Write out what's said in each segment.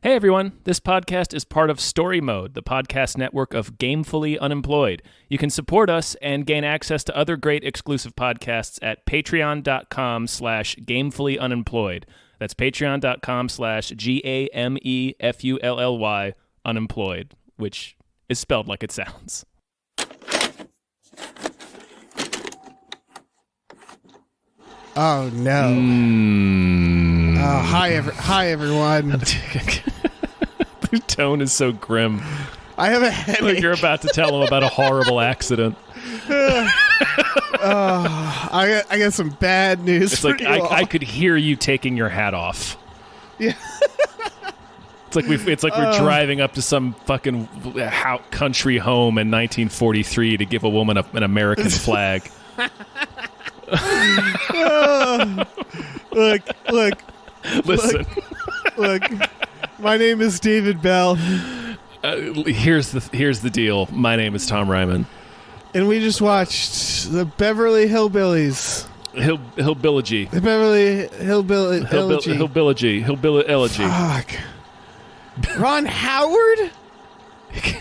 Hey everyone, this podcast is part of Story Mode, the podcast network of Gamefully Unemployed. You can support us and gain access to other great exclusive podcasts at patreon.com/gamefullyunemployed. That's patreon.com/GAMEFULLY unemployed, which is spelled like it sounds. Oh no! Oh, hi everyone. Your tone is so grim. I have a headache. Like you're about to tell him about a horrible accident. I got some bad news. It's for like you all. I could hear you taking your hat off. Yeah. It's like we're driving up to some fucking country home in 1943 to give a woman an American flag. Look. Listen. Look. My name is David Bell. Here's the deal. My name is Tom Ryman. And we just watched the Beverly Hillbillies. Hillbilly. The Beverly Hillbilly Elegy. Hillbilly. Fuck. Ron Howard?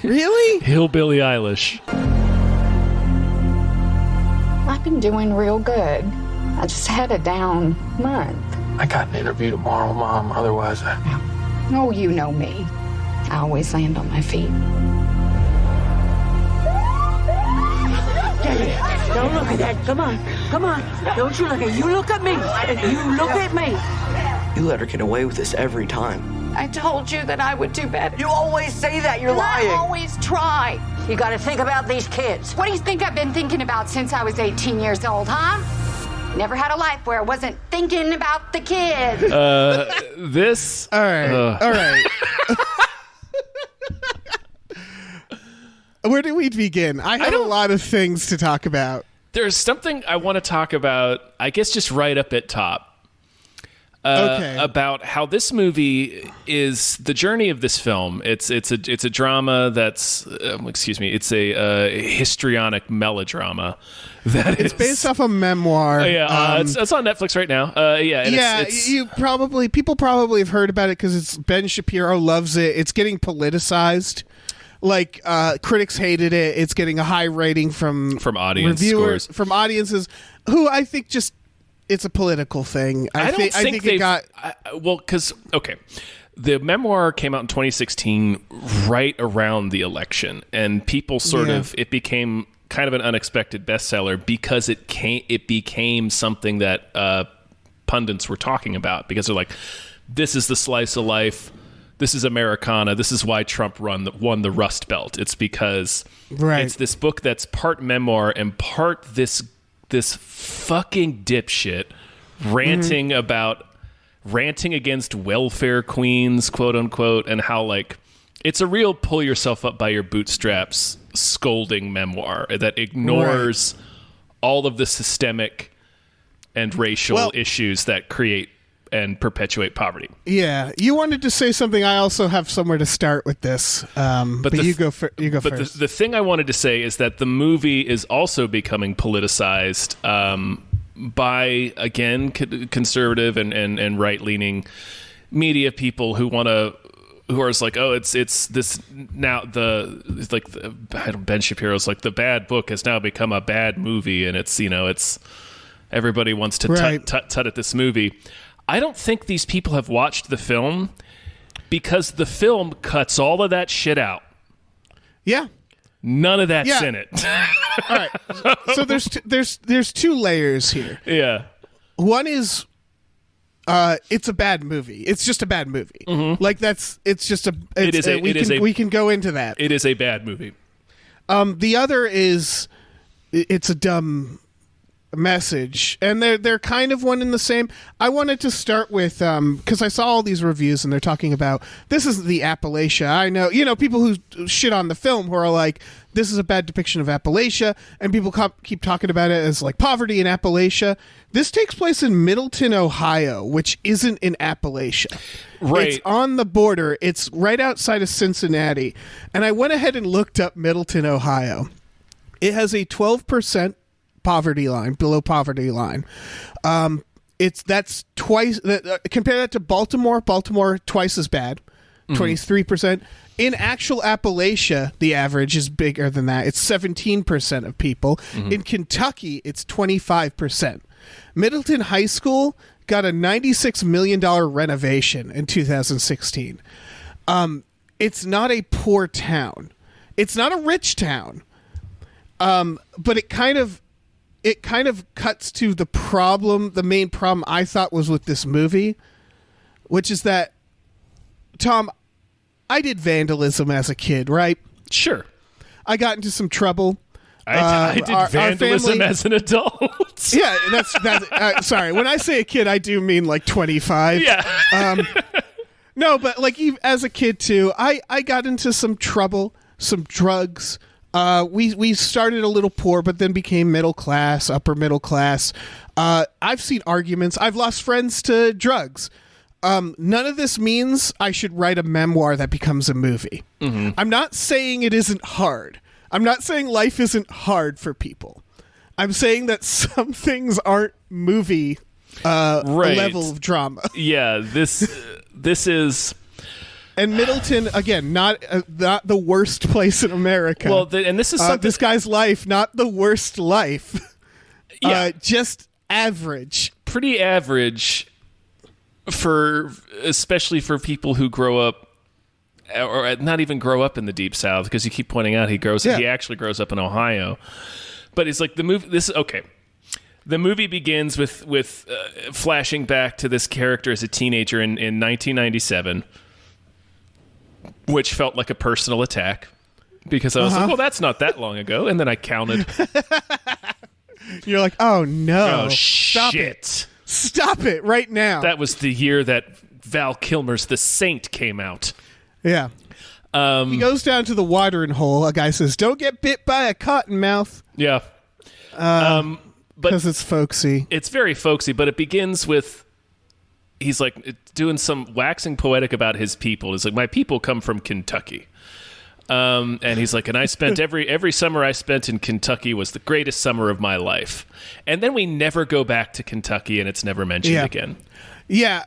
Really? Hillbilly Eilish. I've been doing real good. I just had a down month. I got an interview tomorrow, Mom. Otherwise, Oh, you know me. I always land on my feet. Don't look at that. Come on. Don't you look at you. Look at me. You look at me. You let her get away with this every time. I told you that I would do better. You always say that. You're lying. I always try. You got to think about these kids. What do you think I've been thinking about since I was 18 years old, huh? Never had a life where I wasn't thinking about the kids. This. All right. Where do we begin? I have a lot of things to talk about. There's something I want to talk about, I guess just right up at top. Okay. About how this movie is the journey of this film. It's a drama that's it's a histrionic melodrama that It's based off a memoir. It's on Netflix right now. People probably have heard about it because Ben Shapiro loves it. It's getting politicized. Like critics hated it. It's getting a high rating from audience reviewers, scores. from audiences who I think just. It's a political thing. I think it got the memoir came out in 2016, right around the election, and people it became kind of an unexpected bestseller because it became something that pundits were talking about because they're like, this is the slice of life, this is Americana, this is why Trump won the Rust Belt. It's because it's this book that's part memoir and part this fucking dipshit ranting against welfare queens, quote unquote, and how like it's a real pull yourself up by your bootstraps scolding memoir that ignores all of the systemic and racial issues that create and perpetuate poverty. Yeah, you wanted to say something. I also have somewhere to start with this, but you go first. But the thing I wanted to say is that the movie is also becoming politicized by, again, conservative and right-leaning media people who are just like, oh, it's this now Ben Shapiro's like the bad book has now become a bad movie, and it's everybody wants to tut at this movie. I don't think these people have watched the film because the film cuts all of that shit out. Yeah. None of that's in it. All right. So there's two layers here. Yeah. One is it's a bad movie. It's just a bad movie. Mm-hmm. Like we can go into that. It is a bad movie. The other is it's a dumb message, and they're kind of one and the same. I wanted to start with because I saw all these reviews and they're talking about this is the Appalachia. I know people who shit on the film who are like, this is a bad depiction of Appalachia, and people keep talking about it as like poverty in Appalachia. This takes place in Middleton, Ohio, which isn't in Appalachia. Right. It's on the border. It's right outside of Cincinnati, and I went ahead and looked up Middleton, Ohio. It has a 12% poverty line, below poverty line. That's twice. Compare that to Baltimore. Baltimore twice as bad. 23%. In actual Appalachia, the average is bigger than that. It's 17% of people. In Kentucky, it's 25%. Middleton High School got a $96 million renovation in 2016. It's not a poor town. It's not a rich town. But it kind of cuts to the main problem I thought was with this movie, which is that, Tom, I did vandalism as a kid, right? Sure. I got into some trouble. I did vandalism as an adult. Yeah, that's sorry. When I say a kid, I do mean like 25. Yeah. No, but like as a kid too, I got into some trouble, some drugs. We started a little poor, but then became middle class, upper middle class. I've seen arguments. I've lost friends to drugs. None of this means I should write a memoir that becomes a movie. I'm not saying it isn't hard. I'm not saying life isn't hard for people. I'm saying that some things aren't movie level of drama. Yeah, this is. And Middleton, again, not the worst place in America. Well, and this is something. This guy's life, not the worst life. Yeah. Just average. Pretty average. Especially for people who grow up, or not even grow up in the Deep South, because you keep pointing out he actually grows up in Ohio. But it's like the movie. The movie begins with flashing back to this character as a teenager in 1997, which felt like a personal attack, because I was like, well, that's not that long ago, and then I counted. You're like, oh no, oh stop shit. Stop it right now. That was the year that Val Kilmer's The Saint came out. Yeah. He goes down to the watering hole. A guy says, don't get bit by a cottonmouth. Yeah. Because it's folksy. It's very folksy, but it begins with, he's like doing some waxing poetic about his people. It's like, my people come from Kentucky. And he's like, and I spent every summer I spent in Kentucky was the greatest summer of my life. And then we never go back to Kentucky, and it's never mentioned again. Yeah.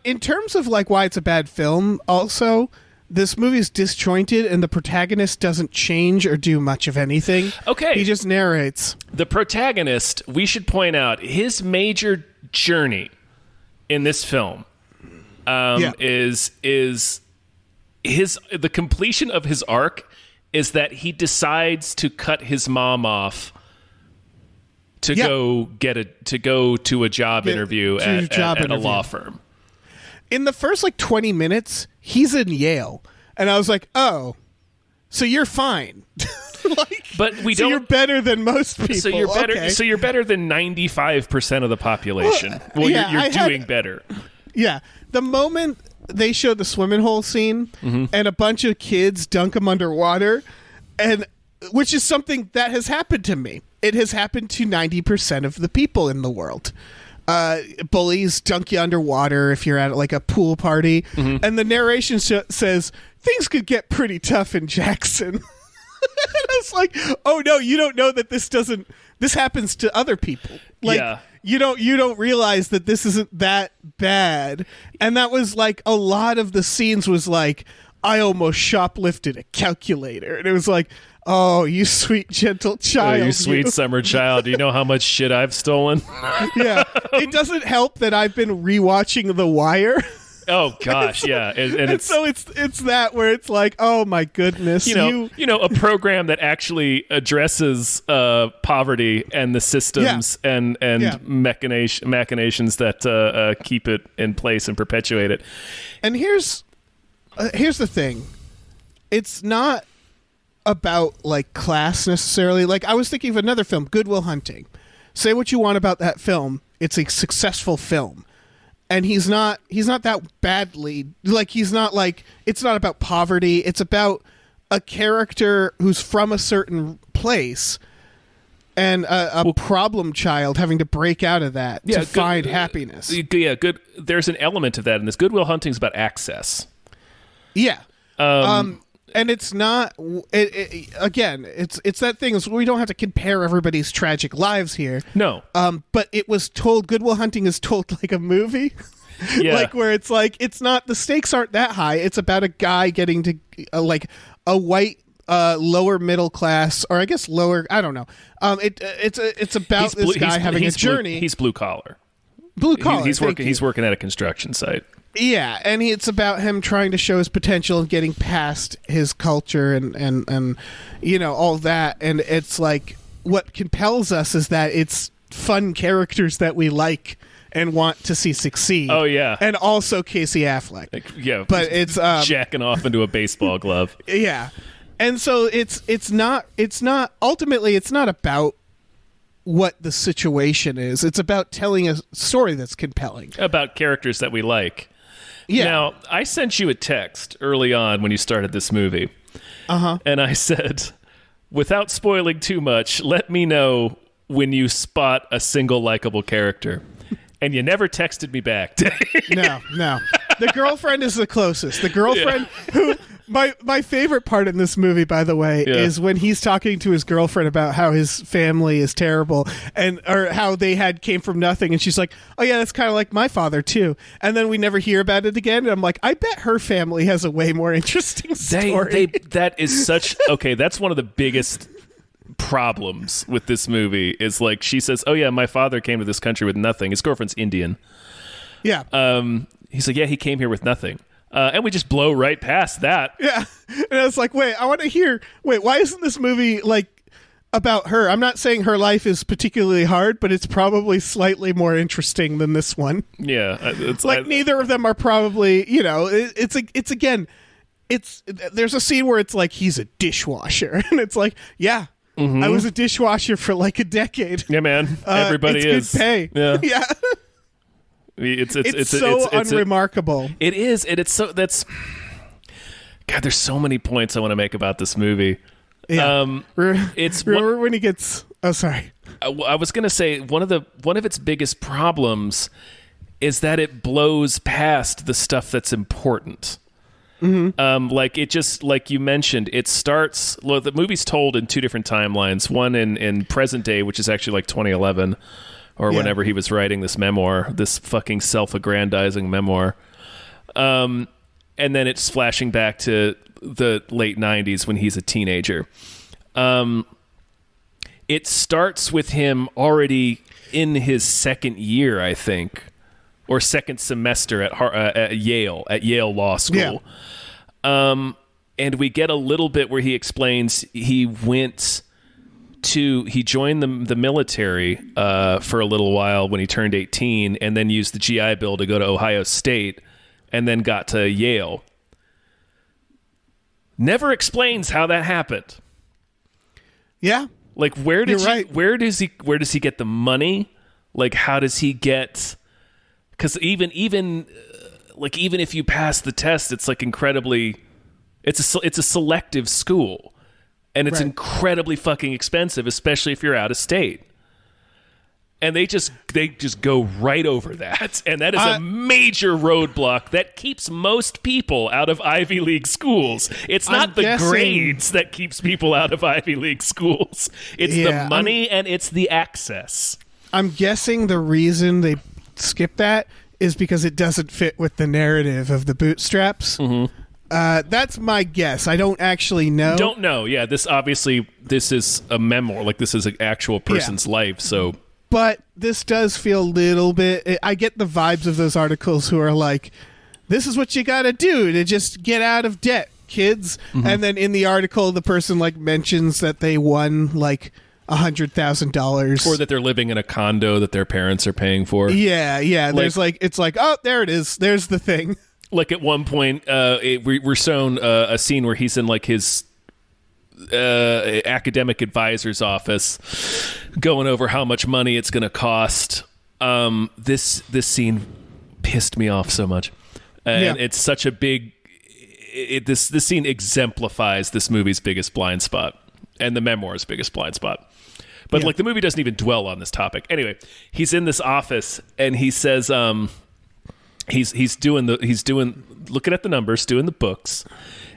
In terms of like why it's a bad film, also, this movie is disjointed, and the protagonist doesn't change or do much of anything. Okay. He just narrates. The protagonist, we should point out, his major journey in this film is the completion of his arc is that he decides to cut his mom off to go to a job interview at a law firm. In the first like 20 minutes, he's in Yale, and I was like, "Oh, so you're fine." But so you're better than most people. So you're better. Okay. So you're better than 95% of the population. You're doing better. Yeah, the moment they show the swimming hole scene and a bunch of kids dunk him underwater, and which is something that has happened to me. It has happened to 90% of the people in the world. Bullies dunk you underwater if you're at like a pool party, and the narration says things could get pretty tough in Jackson. And it's like, oh no, you don't know that this happens to other people. Like you don't realize that this isn't that bad. And that was like a lot of the scenes was like, I almost shoplifted a calculator, and it was like, oh, you sweet, gentle child. Oh, you sweet summer child. Do you know how much shit I've stolen? Yeah. It doesn't help that I've been rewatching The Wire. Oh, gosh, yeah. And so it's that where it's like, oh, my goodness. You know, a program that actually addresses poverty and the systems and machinations that keep it in place and perpetuate it. And here's the thing. It's not about like class necessarily. Like I was thinking of another film, Good Will Hunting. Say what you want about that film, it's a successful film, and he's not that badly, like he's not like, it's not about poverty, it's about a character who's from a certain place and a problem child having to break out of that to find happiness. Yeah, good. There's an element of that in this. Good Will Hunting's about access. Yeah. And it's not. Again, it's that thing. Is we don't have to compare everybody's tragic lives here. No. But it was told. Good Will Hunting is told like a movie. Yeah. Like where it's like it's not the stakes aren't that high. It's about a guy getting to like a white lower middle class, or I guess lower. I don't know. It's about this guy having a journey. He's blue collar. Blue collar. He's working at a construction site. Yeah, and it's about him trying to show his potential and getting past his culture and you know all that. And it's like what compels us is that it's fun characters that we like and want to see succeed. Oh yeah, and also Casey Affleck. Like, yeah, but it's jacking off into a baseball glove. Yeah, and so it's not ultimately it's not about what the situation is. It's about telling a story that's compelling about characters that we like. Yeah. Now, I sent you a text early on when you started this movie. And I said, without spoiling too much, let me know when you spot a single likable character. And you never texted me back. No. The girlfriend is the closest. The girlfriend who my favorite part in this movie, by the way, is when he's talking to his girlfriend about how his family is terrible or how they came from nothing, and she's like, "Oh yeah, that's kind of like my father too." And then we never hear about it again. And I'm like, I bet her family has a way more interesting story. That is such okay. That's one of the biggest problems with this movie is like she says, "Oh yeah, my father came to this country with nothing." His girlfriend's Indian. Yeah. He's like, "Yeah, he came here with nothing." And we just blow right past that. Yeah. And I was like, wait, I want to hear, why isn't this movie like about her? I'm not saying her life is particularly hard, but it's probably slightly more interesting than this one. Yeah. It's like neither of them are probably, you know, there's a scene where it's like, he's a dishwasher. And it's like, yeah, I was a dishwasher for like a decade. Yeah, man. Everybody it's is. Good pay. Yeah. Yeah. It's so unremarkable. It is, and it's so that's. God, there's so many points I want to make about this movie. Yeah. Remember when he gets? Oh, sorry. I was gonna say one of its biggest problems is that it blows past the stuff that's important. Like it just like you mentioned, it starts. Well, the movie's told in two different timelines. One in present day, which is actually like 2011. Or whenever he was writing this memoir, this fucking self-aggrandizing memoir. And then it's flashing back to the late 90s when he's a teenager. It starts with him already in his second year, I think, or second semester at Yale Law School. Yeah. And we get a little bit where he explains he joined the military for a little while when he turned 18 and then used the GI Bill to go to Ohio State and then got to Yale. Never explains how that happened. Yeah. Like where does he get the money? Like how does he get, cuz even if you pass the test, it's like incredibly it's a selective school. And it's incredibly fucking expensive, especially if you're out of state. And they just go right over that. And that is a major roadblock that keeps most people out of Ivy League schools. It's not the grades that keeps people out of Ivy League schools. It's the money and it's the access. I'm guessing the reason they skip that is because it doesn't fit with the narrative of the bootstraps. Mm-hmm. That's my guess. I don't actually know. Don't know. Yeah, this is a memoir. Like this is an actual person's life. So, but this does feel a little bit. I get the vibes of those articles who are like, "This is what you got to do to just get out of debt, kids." Mm-hmm. And then in the article, the person like mentions that they won like $100,000, or that they're living in a condo that their parents are paying for. Yeah. There's it's like, oh, there it is. There's the thing. Like at one point, we're shown a scene where he's in like his academic advisor's office, going over how much money it's going to cost. This scene pissed me off so much, and it's such a big. This scene exemplifies this movie's biggest blind spot and the memoir's biggest blind spot. But like the movie doesn't even dwell on this topic. Anyway, he's in this office and he says. He's looking at the numbers, doing the books,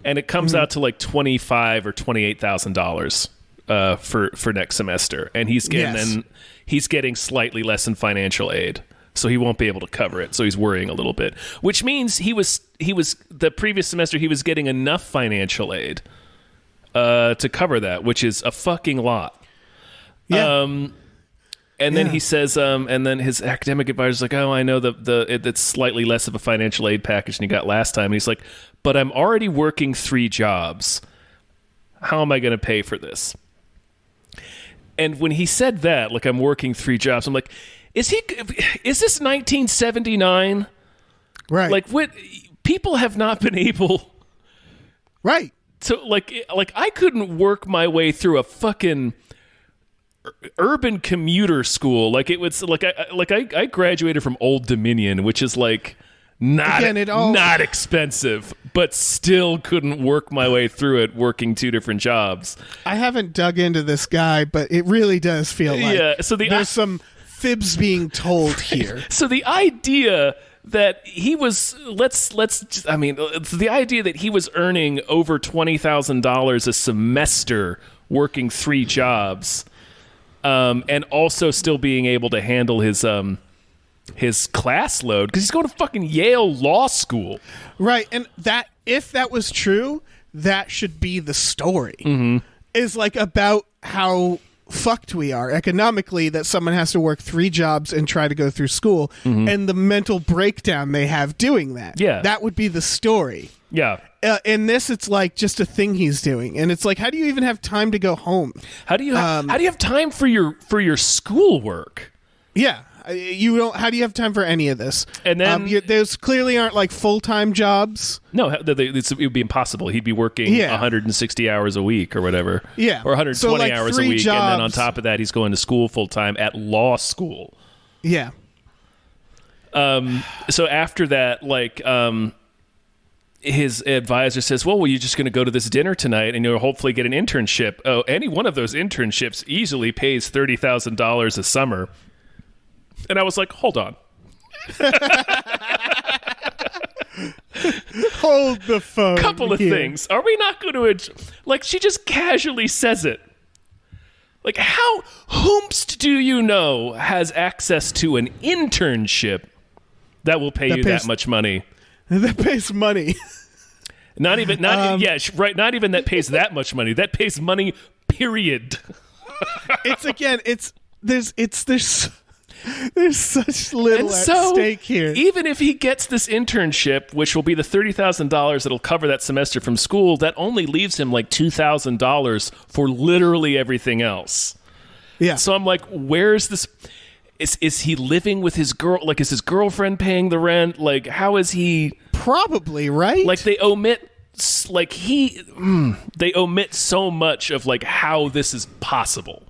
and it comes out to like $25,000 or $28,000 for next semester, and he's getting slightly less in financial aid so he won't be able to cover it. So he's worrying a little bit, which means he was the previous semester he was getting enough financial aid to cover that, which is a fucking lot. Yeah. And then he says, and then his academic advisor's like, oh, I know it's slightly less of a financial aid package than you got last time. And he's like, but I'm already working 3 jobs. How am I going to pay for this? And when he said that, like, I'm working 3 jobs, I'm like, is this 1979? Right. Like, what? People have not been able, right, to like I couldn't work my way through a fucking urban commuter school. Like, it was like I graduated from Old Dominion, which is like not expensive, but still couldn't work my way through it working 2 different jobs. I haven't dug into this guy, but it really does feel like so there's some fibs being told here. So the idea that he was the idea that he was earning over $20,000 a semester working 3 jobs, and also still being able to handle his class load because he's going to fucking Yale Law School. Right, and that if that was true, that should be the story. Mm-hmm. Is like about how fucked we are economically, that someone has to work 3 jobs and try to go through school, and the mental breakdown they have doing that. Yeah, that would be the story. Yeah. In this, it's like just a thing he's doing, and it's like, how do you even have time to go home? How do you have time for your schoolwork? Yeah. You don't. How do you have time for any of this? And then those clearly aren't like full-time jobs. No, it would be impossible. He'd be working 160 hours a week or whatever. Yeah, or 120 so like hours a week, jobs. And then on top of that, he's going to school full-time at law school. Yeah. So after that, like, his advisor says, well, you're just going to go to this dinner tonight and you'll hopefully get an internship. Oh, any one of those internships easily pays $30,000 a summer. And I was like, hold on. Hold the phone. Couple of things. Are we not going to... Like, she just casually says it. Like, how whomst do you know has access to an internship that will pay you that much money? That pays money. Not even that pays that much money. That pays money, period. There's such little at stake here. Even if he gets this internship, which will be the $30,000 that'll cover that semester from school, that only leaves him like $2,000 for literally everything else. Yeah. So I'm like, where's this? Is he living with his girl? Like, is his girlfriend paying the rent? Like, how is he? Probably, right? Like, they omit so much of like how this is possible.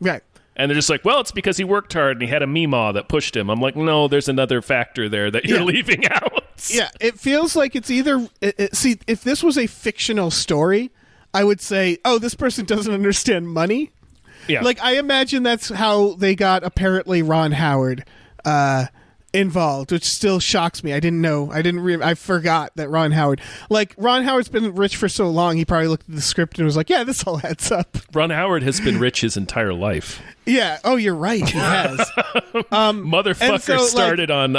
Right. And they're just like, well, it's because he worked hard and he had a meemaw that pushed him. I'm like, no, there's another factor there that you're leaving out. Yeah, it feels like it's either... see, if this was a fictional story, I would say, oh, this person doesn't understand money. Yeah. Like, I imagine that's how they got, apparently, Ron Howard involved, which still shocks me. I didn't know. I forgot that Ron Howard... Like, Ron Howard's been rich for so long, he probably looked at the script and was like, yeah, this all adds up. Ron Howard has been rich his entire life. Yeah. Oh, you're right. He has. Motherfucker started on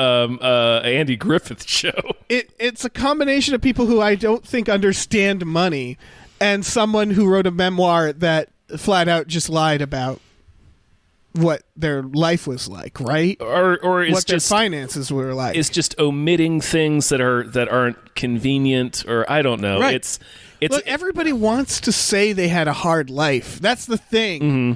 Andy Griffith's show. It's a combination of people who I don't think understand money and someone who wrote a memoir that flat out just lied about what their life was like, right? Or is what their just finances were like. It's just omitting things that aren't convenient, or I don't know. Right. It's Look, everybody wants to say they had a hard life. That's the thing. Mm-hmm.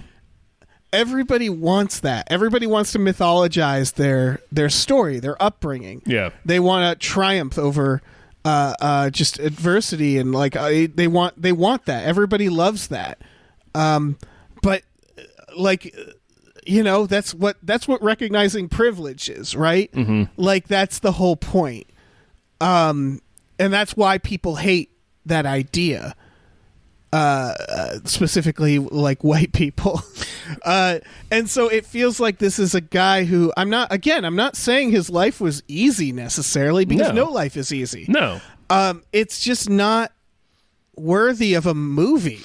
Everybody wants that. Everybody wants to mythologize their story, their upbringing. Yeah. They want to triumph over just adversity, and like they want that. Everybody loves that. But like, you know, that's what recognizing privilege is, right? Mm-hmm. Like, that's the whole point. And that's why people hate that idea. Specifically like white people. And so it feels like this is a guy who I'm not saying his life was easy necessarily, because no life is easy. No. It's just not worthy of a movie.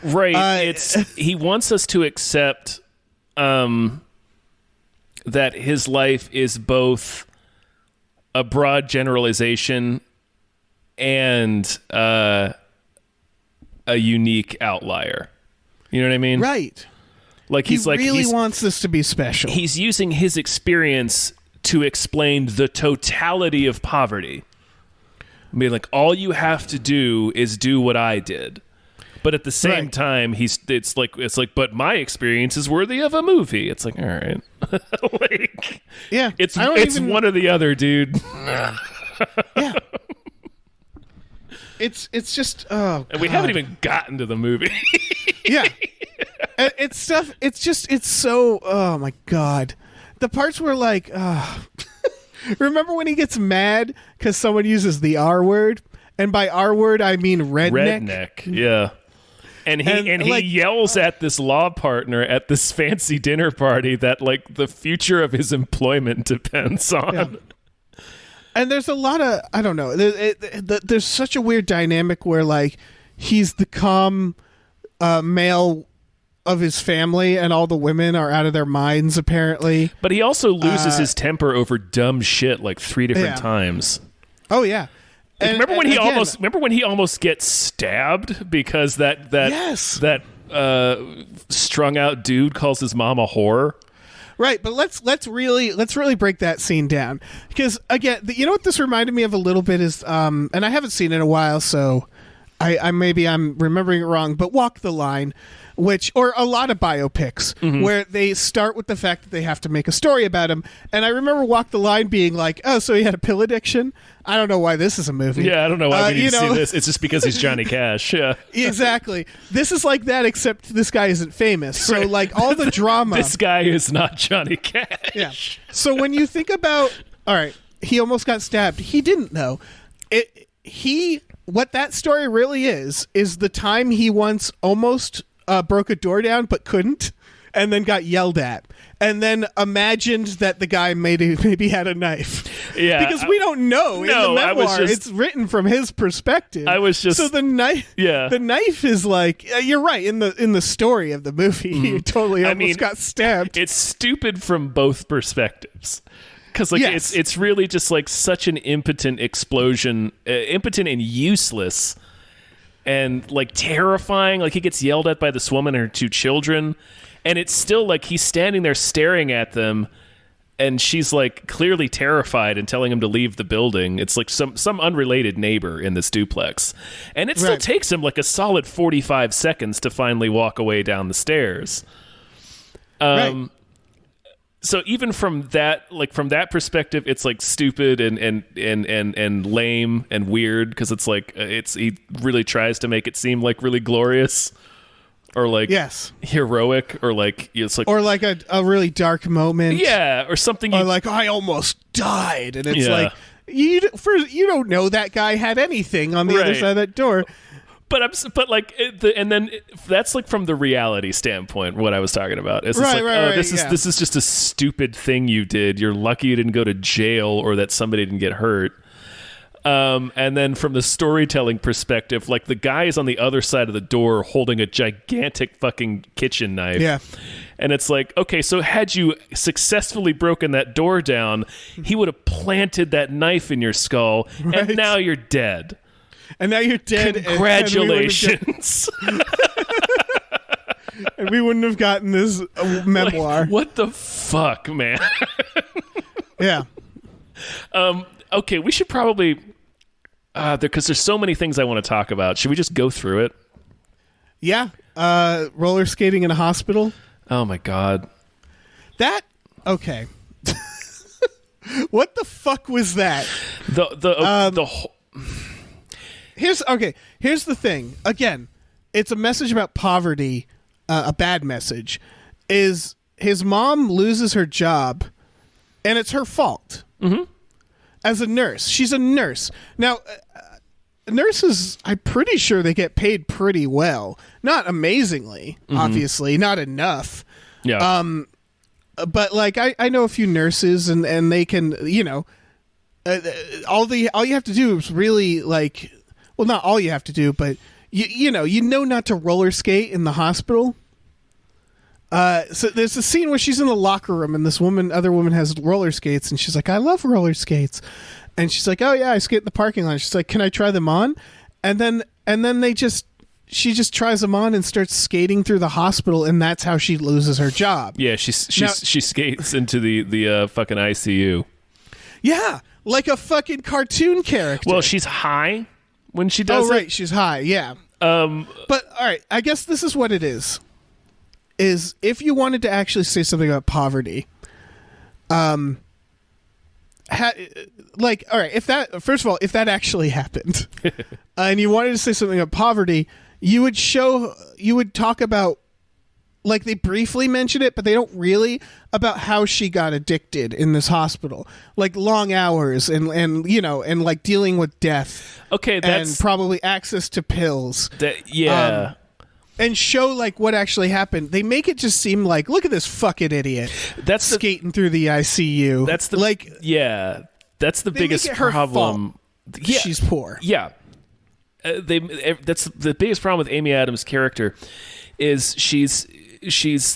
Right. He wants us to accept that his life is both a broad generalization and a unique outlier. You know what I mean? Right. Like He really wants this to be special. He's using his experience to explain the totality of poverty. I mean, like, all you have to do is do what I did. But at the same time, it's like, but my experience is worthy of a movie. It's like, all right. Like, yeah. It's one or the other, dude. Yeah. It's just, oh, God. And we haven't even gotten to the movie. Yeah. It's stuff, it's so, oh my God. The parts where like, remember when he gets mad because someone uses the R word? And by R word, I mean redneck. Redneck, yeah. And he yells at this law partner at this fancy dinner party that, like, the future of his employment depends on. Yeah. And there's a lot of, I don't know, there's such a weird dynamic where, like, he's the calm male of his family and all the women are out of their minds, apparently. But he also loses his temper over dumb shit like 3 different times. Oh, yeah. Like, remember when he almost gets stabbed because that strung out dude calls his mom a whore? Right, but let's really break that scene down, because again, you know what this reminded me of a little bit is, and I haven't seen it in a while, so I'm remembering it wrong, but Walk the Line, or a lot of biopics where they start with the fact that they have to make a story about him, and I remember Walk the Line being like, oh, so he had a pill addiction? I don't know why this is a movie. Yeah, I don't know why we need to see this. It's just because he's Johnny Cash. Yeah, exactly. This is like that, except this guy isn't famous. So like all the drama. This guy is not Johnny Cash. Yeah. So when you think about, all right, he almost got stabbed. He didn't know. What that story really is the time he once almost broke a door down but couldn't, and then got yelled at, and then imagined that the guy maybe had a knife. Yeah, because we don't know. No, in the memoir, it's written from his perspective. So the knife. Yeah, the knife is like, you're right, in the story of the movie, he totally almost got stabbed. It's stupid from both perspectives. Because it's really just like such an impotent explosion, impotent and useless, and like terrifying. Like, he gets yelled at by this woman and her 2 children, and it's still like he's standing there staring at them, and she's like clearly terrified and telling him to leave the building. It's like some unrelated neighbor in this duplex, and it still takes him like a solid 45 seconds to finally walk away down the stairs. So even from that perspective, it's like stupid and lame and weird, because it's like he really tries to make it seem like really glorious, or like heroic, or like it's like, or like a really dark moment, or something, or like, I almost died, and it's like you don't know that guy had anything on the other side of that door. That's like from the reality standpoint, what I was talking about. It's this is just a stupid thing you did. You're lucky you didn't go to jail, or that somebody didn't get hurt. And then from the storytelling perspective, like, the guy is on the other side of the door holding a gigantic fucking kitchen knife. Yeah. And it's like, okay, so had you successfully broken that door down, he would have planted that knife in your skull, and now you're dead. And now you're dead. Congratulations. And we wouldn't have gotten this memoir. Like, what the fuck, man? Yeah. Okay, we should probably, because there's so many things I want to talk about. Should we just go through it? Yeah. Roller skating in a hospital. Oh my God. Okay. What the fuck was that? The whole... Here's the thing. Again, it's a message about poverty, a bad message. Is his mom loses her job, and it's her fault. Mm-hmm. As a nurse. She's a nurse. Now, nurses, I'm pretty sure they get paid pretty well. Not amazingly, obviously. Not enough. Yeah. But, like, I know a few nurses, and they can, all you have to do is really, like... Well, not all you have to do, but you know not to roller skate in the hospital. So there's a scene where she's in the locker room and this other woman has roller skates and she's like, I love roller skates. And she's like, oh yeah, I skate in the parking lot. She's like, can I try them on? And then she just tries them on and starts skating through the hospital, and that's how she loses her job. Yeah, she skates into the fucking ICU. Yeah, like a fucking cartoon character. Well, she's high when she does it. Oh, right, she's high, yeah. But, all right, I guess this is what it is if you wanted to actually say something about poverty, all right, if that actually happened, and you wanted to say something about poverty, you would talk about, like, they briefly mention it, but they don't really, about how she got addicted in this hospital, like long hours and like dealing with death. Okay, and probably access to pills. Yeah. And show like what actually happened. They make it just seem like, look at this fucking idiot. That's skating through the ICU. That's the That's the they biggest make it her problem. Fault. Yeah, she's poor. Yeah, that's the biggest problem with Amy Adams' character. Is she's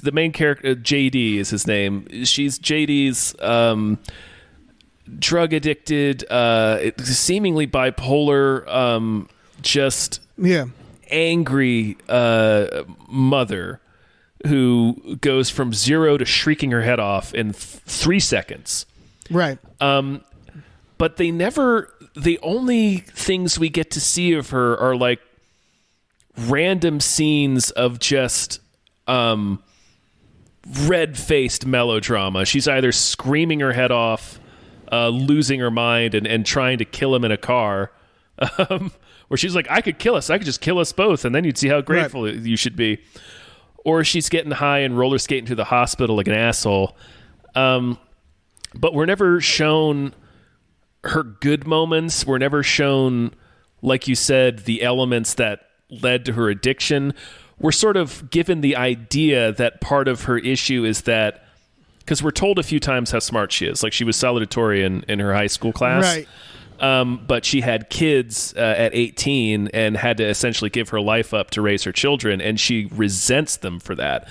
the main character. JD is his name. She's JD's drug addicted, seemingly bipolar, just angry mother who goes from 0 to shrieking her head off in 3 seconds. Right. But the only things we get to see of her are like random scenes of just red-faced melodrama. She's either screaming her head off, losing her mind, and trying to kill him in a car, where she's like, I could kill us. I could just kill us both, and then you'd see how grateful you should be. Or she's getting high and roller skating to the hospital like an asshole. But we're never shown her good moments. We're never shown, like you said, the elements that led to her addiction. We're sort of given the idea that part of her issue is that, because we're told a few times how smart she is. Like, she was salutatorian in her high school class. Right. But she had kids at 18 and had to essentially give her life up to raise her children, and she resents them for that.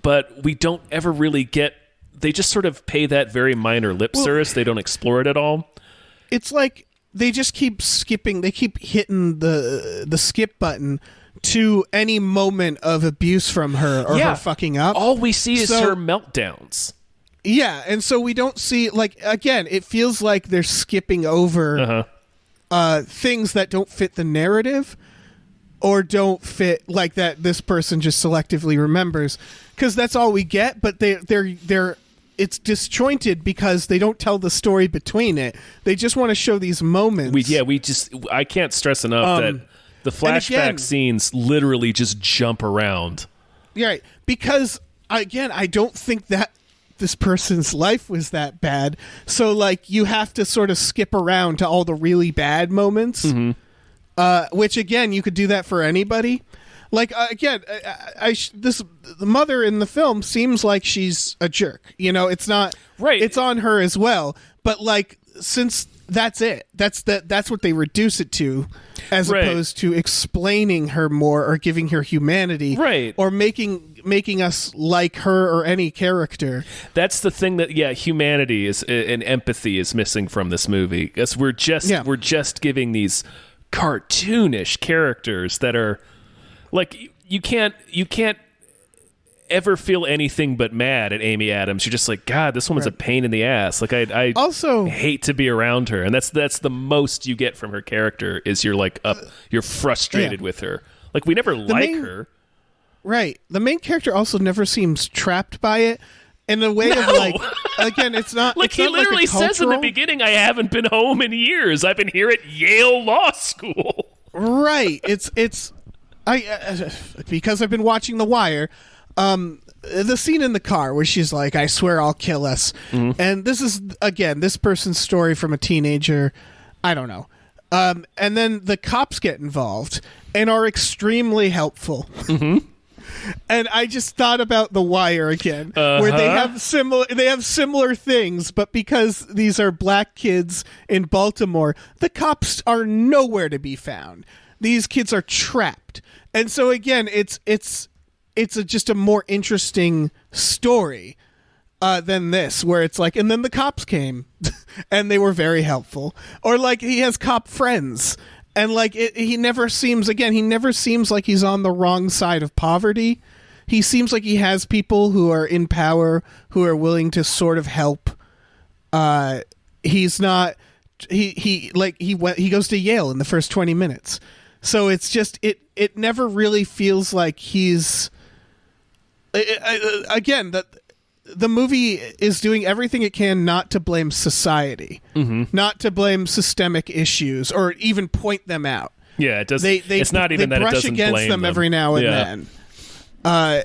But we don't ever really get... They just sort of pay that very minor lip service. They don't explore it at all. It's like they just keep skipping. They keep hitting the skip button to any moment of abuse from her or her fucking up. All we see is her meltdowns. Yeah, and so we don't see, like, again, it feels like they're skipping over things that don't fit the narrative or don't fit, like, that this person just selectively remembers, because that's all we get. But they're it's disjointed because they don't tell the story between it. They just want to show these moments. I can't stress enough that the flashback scenes literally just jump around. Right, because again, I don't think that this person's life was that bad. So, like, you have to sort of skip around to all the really bad moments, which, again, you could do that for anybody. Like, again, the mother in the film seems like she's a jerk. You know, it's not... Right. It's on her as well. But, like, since that's it, that's what they reduce it to, as opposed to explaining her more or giving her humanity. Right. Or making us like her or any character. That's the thing that, humanity is and empathy is missing from this movie. Because we're just giving these cartoonish characters that are... Like, you can't ever feel anything but mad at Amy Adams. You're just like, God, this woman's a pain in the ass. Like, I also hate to be around her, and that's the most you get from her character is you're like you're frustrated with her. Like, we never like her. Right. The main character also never seems trapped by it. In a way of, like, again, it's not like, he literally says in the beginning, I haven't been home in years. I've been here at Yale Law School. Right. It's because I've been watching The Wire, the scene in the car where she's like, I swear I'll kill us. Mm-hmm. And this is, again, this person's story from a teenager. I don't know. And then the cops get involved and are extremely helpful. Mm-hmm. And I just thought about The Wire again, where they have similar things, but because these are black kids in Baltimore, the cops are nowhere to be found. These kids are trapped. And so again, it's it's just a more interesting story than this, where it's like, and then the cops came and they were very helpful, or like he has cop friends, and like he never seems like he's on the wrong side of poverty. He seems like he has people who are in power who are willing to sort of help. He's not. He goes to Yale in the first 20 minutes, so it's just it never really feels like he's. Again, that the movie is doing everything it can not to blame society, not to blame systemic issues, or even point them out. Yeah, it does. It's not even that it doesn't brush against blame them every now and then.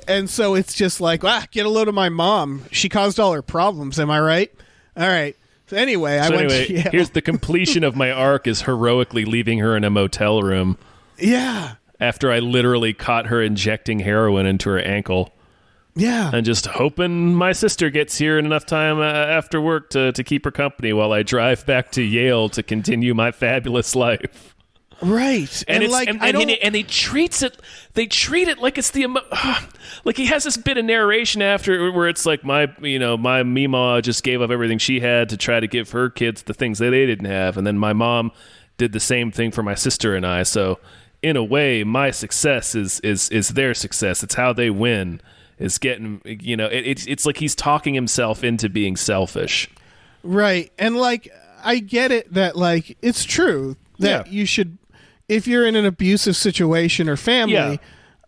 And so it's just like, get a load of my mom. She caused all her problems. Am I right? All right. So anyway, I went to Yale. Here's the completion of my arc is heroically leaving her in a motel room. Yeah. After I literally caught her injecting heroin into her ankle. Yeah. And just hoping my sister gets here in enough time after work to keep her company while I drive back to Yale to continue my fabulous life. Right. And they treat it like it's like he has this bit of narration after where it's like my Meemaw just gave up everything she had to try to give her kids the things that they didn't have, and then my mom did the same thing for my sister and I. So in a way, my success is their success. It's how they win. Is getting, it's like he's talking himself into being selfish. Right. And like, I get it that like, it's true that you should, if you're in an abusive situation or family,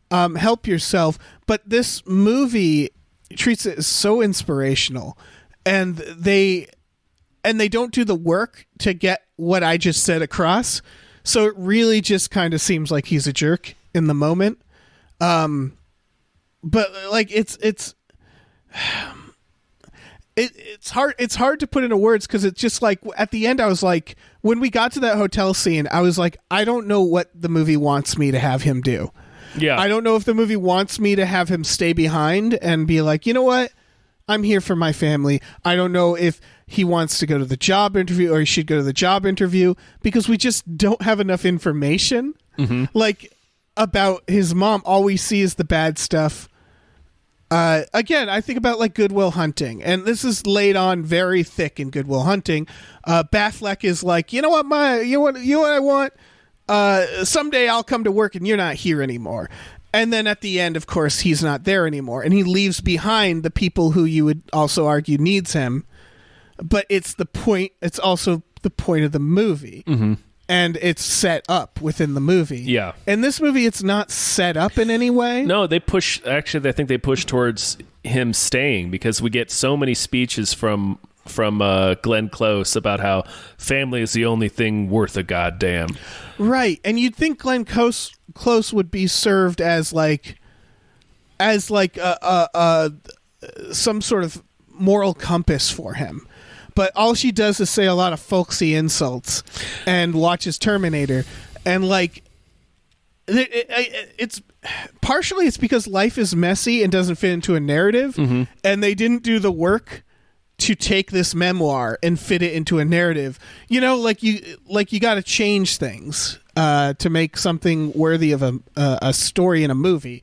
help yourself. But this movie treats it as so inspirational, and they don't do the work to get what I just said across. So it really just kind of seems like he's a jerk in the moment. But like it's hard to put into words, because it's just like at the end I was like, when we got to that hotel scene, I was like, I don't know what the movie wants me to have him do. Yeah. I don't know if the movie wants me to have him stay behind and be like, you know what? I'm here for my family. I don't know if he wants to go to the job interview or he should go to the job interview, because we just don't have enough information. Like, about his mom. All we see is the bad stuff. Again, I think about like Good Will Hunting, and this is laid on very thick in Good Will Hunting. Batfleck is like, you know what I want? Someday I'll come to work and you're not here anymore. And then at the end, of course, he's not there anymore, and he leaves behind the people who you would also argue needs him. But it's the point. It's also the point of the movie. And it's set up within the movie. Yeah. In this movie, it's not set up in any way. No, they push... Actually, I think they push towards him staying, because we get so many speeches from Glenn Close about how family is the only thing worth a goddamn. Right. And you'd think Glenn Close would be served as some sort of moral compass for him. But all she does is say a lot of folksy insults and watches Terminator. And like, it's partially it's because life is messy and doesn't fit into a narrative. And they didn't do the work to take this memoir and fit it into a narrative. You know, like you got to change things to make something worthy of a story in a movie.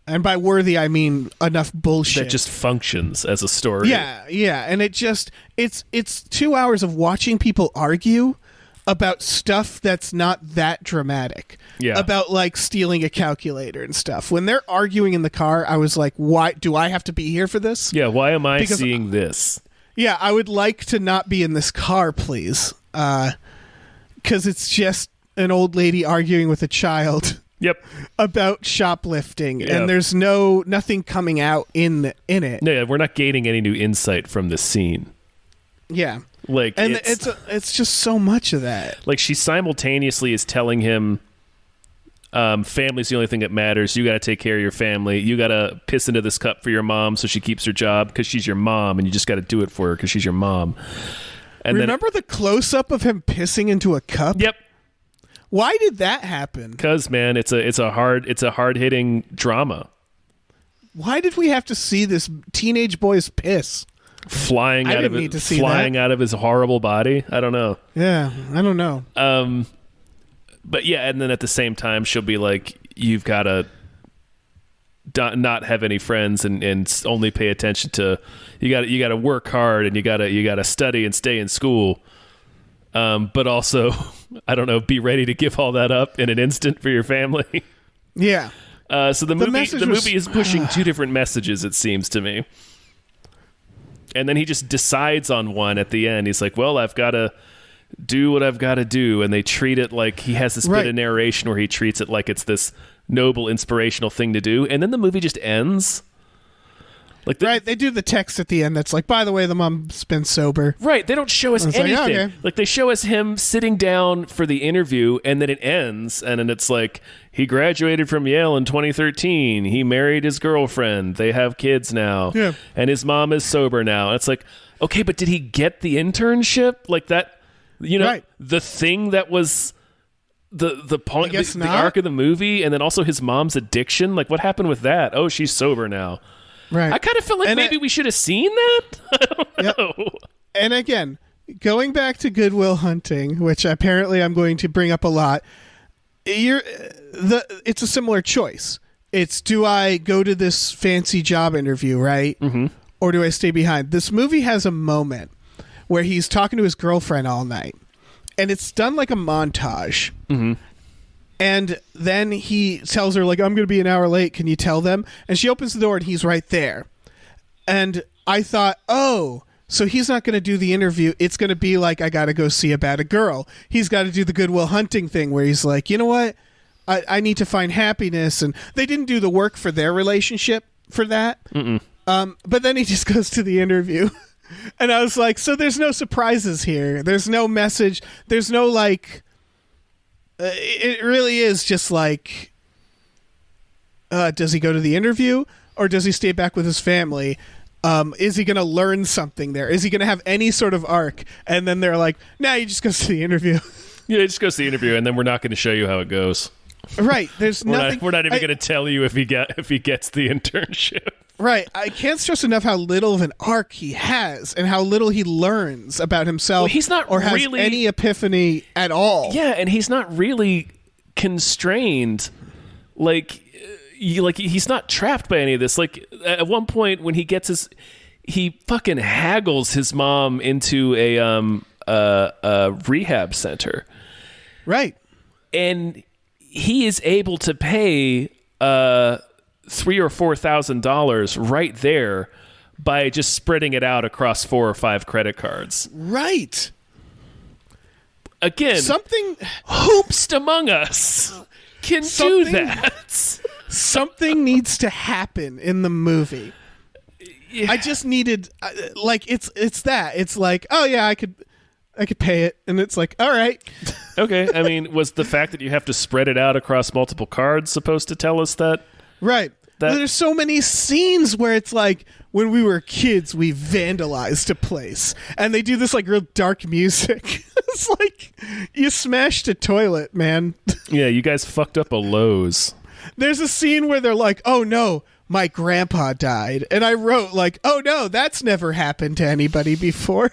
And by worthy, I mean enough bullshit that just functions as a story. Yeah, and it's 2 hours of watching people argue about stuff that's not that dramatic. Yeah, about like stealing a calculator and stuff. When they're arguing in the car, I was like, why do I have to be here for this? Yeah, why am I seeing this? Yeah, I would like to not be in this car, please, because it's just an old lady arguing with a child. Yep. About shoplifting, and there's nothing coming out in it. No, we're not gaining any new insight from this scene. Yeah. Like, and it's just so much of that. Like, she simultaneously is telling him, family's the only thing that matters. You got to take care of your family. You got to piss into this cup for your mom so she keeps her job, because she's your mom, and you just got to do it for her because she's your mom. And remember the close-up of him pissing into a cup? Yep. Why did that happen? Because, man, it's a hard-hitting drama. Why did we have to see this teenage boy's piss flying out of his horrible body? I don't know. Yeah, I don't know. But yeah, and then at the same time, she'll be like, "You've got to not have any friends and only pay attention to you got to work hard and you got to study and stay in school, but also I don't know, be ready to give all that up in an instant for your family. Yeah. So the movie is pushing two different messages, it seems to me. And then he just decides on one at the end. He's like, well, I've got to do what I've got to do. And they treat it like he has this bit of narration where he treats it like it's this noble, inspirational thing to do. And then the movie just ends. Like they do the text at the end that's like, by the way, the mom's been sober. Right. They don't show us anything. Like, okay. Like they show us him sitting down for the interview, and then it ends, and then it's like, he graduated from Yale in 2013. He married his girlfriend. They have kids now. Yeah. And his mom is sober now. And it's like, okay, but did he get the internship? Like that, the thing that was the point, the arc of the movie, and then also his mom's addiction. Like what happened with that? Oh, she's sober now. Right. I kind of feel like maybe we should have seen that. I don't know. And again, going back to Good Will Hunting, which apparently I'm going to bring up a lot, it's a similar choice. It's, do I go to this fancy job interview, right? Mm-hmm. Or do I stay behind? This movie has a moment where he's talking to his girlfriend all night, and it's done like a montage. Mm-hmm. And then he tells her, like, I'm going to be an hour late. Can you tell them? And she opens the door, and he's right there. And I thought, oh, so he's not going to do the interview. It's going to be like, I got to go see about a girl. He's got to do the Good Will Hunting thing where he's like, you know what? I need to find happiness. And they didn't do the work for their relationship for that. But then he just goes to the interview. And I was like, so there's no surprises here. There's no message. There's no, like... it really is just like, does he go to the interview or does he stay back with his family? Is he going to learn something there? Is he going to have any sort of arc? And then they're like, nah, you just go to the interview. Yeah, he just goes to the interview, and then we're not going to show you how it goes. Right. There's nothing. We're not even going to tell you if he gets the internship. Right. I can't stress enough how little of an arc he has and how little he learns about himself. Well, he's not or has really any epiphany at all. Yeah, and he's not really constrained. Like he's not trapped by any of this. Like at one point when he fucking haggles his mom into a rehab center. Right. And he is able to pay $3,000 or $4,000 right there by just spreading it out across 4 or 5 credit cards. Right. Again, something hoopst among us can do that. Something needs to happen in the movie. Yeah. I just needed it's that. It's like, oh yeah, I could pay it, and it's like, all right. Okay. I mean, was the fact that you have to spread it out across multiple cards supposed to tell us that? Right. There's so many scenes where it's like, when we were kids, we vandalized a place, and they do this like real dark music. It's like you smashed a toilet, man. Yeah, you guys fucked up a Lowe's. There's a scene where they're like, oh no, my grandpa died, and I wrote like, oh no, that's never happened to anybody before.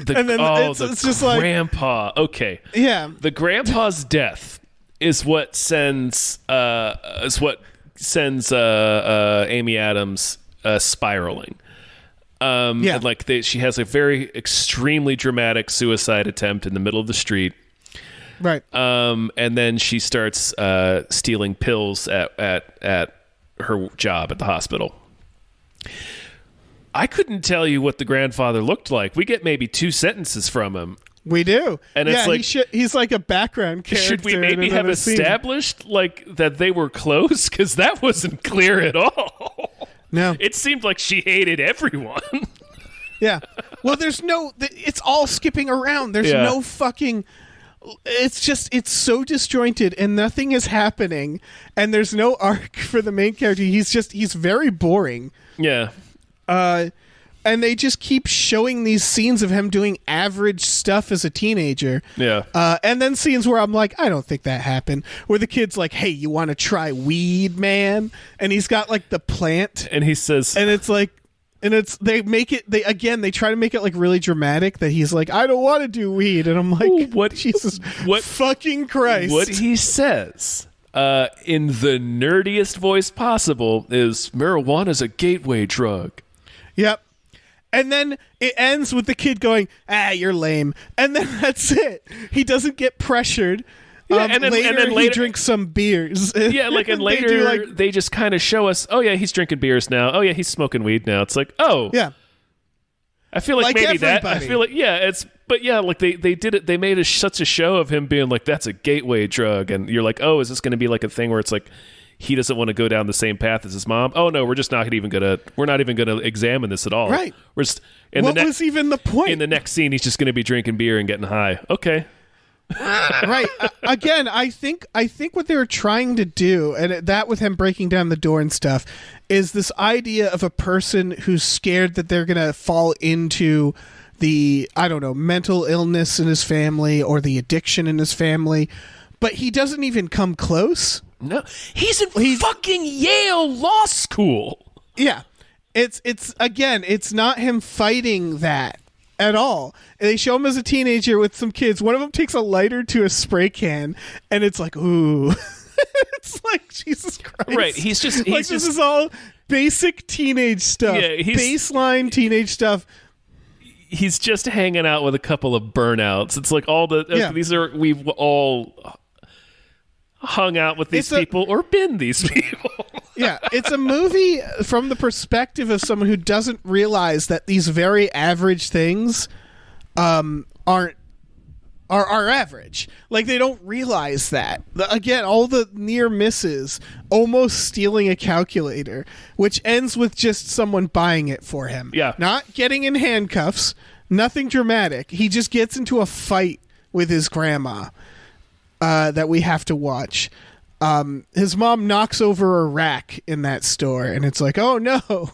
And then it's just like grandpa. Okay, yeah, the grandpa's death is what sends Amy Adams spiraling. Yeah, and like she has a very extremely dramatic suicide attempt in the middle of the street. Right. And then she starts stealing pills at her job at the hospital. I couldn't tell you what the grandfather looked like. We get maybe 2 sentences from him. We do. And it's like, he's like a background character. Should we maybe have established like that they were close? Because that wasn't clear at all. No. It seemed like she hated everyone. Yeah. Well, it's all skipping around. There's no fucking... It's so disjointed and nothing is happening, and there's no arc for the main character. He's very boring. Yeah. And they just keep showing these scenes of him doing average stuff as a teenager. Yeah. And then scenes where I'm like, I don't think that happened. Where the kid's like, hey, you want to try weed, man? And he's got like the plant. And he says... And it's like... And they try to make it like really dramatic that he's like, I don't want to do weed. And I'm like, what Jesus, what fucking Christ. What he says in the nerdiest voice possible, is marijuana's a gateway drug. Yep. And then it ends with the kid going, you're lame. And then that's it. He doesn't get pressured. Yeah, and then later he drinks some beers. Yeah, and later they just kind of show us, oh yeah, he's drinking beers now. Oh yeah, he's smoking weed now. It's like, oh. Yeah. I feel like maybe everybody. that. I feel like, they did it. They made such a show of him being like, that's a gateway drug. And you're like, oh, is this going to be like a thing where it's like, he doesn't want to go down the same path as his mom? Oh no, we're not even gonna examine this at all. Right. We're just was even the point? In the next scene, he's just going to be drinking beer and getting high. Okay. Right. Again, I think what they were trying to do, and that with him breaking down the door and stuff, is this idea of a person who's scared that they're gonna fall into the, I don't know, mental illness in his family or the addiction in his family, but he doesn't even come close. No, he's in fucking Yale Law School. Yeah, it's not him fighting that at all. They show him as a teenager with some kids. One of them takes a lighter to a spray can, and it's like, ooh. It's like, Jesus Christ. Right, this is all basic teenage stuff. Yeah, baseline teenage stuff. He's just hanging out with a couple of burnouts. It's like we've all hung out with these people or been these people. Yeah, it's a movie from the perspective of someone who doesn't realize that these very average things are average. Like, they don't realize that. Again, all the near misses, almost stealing a calculator, which ends with just someone buying it for him. Yeah. Not getting in handcuffs, nothing dramatic. He just gets into a fight with his grandma that we have to watch. His mom knocks over a rack in that store, and it's like, oh no.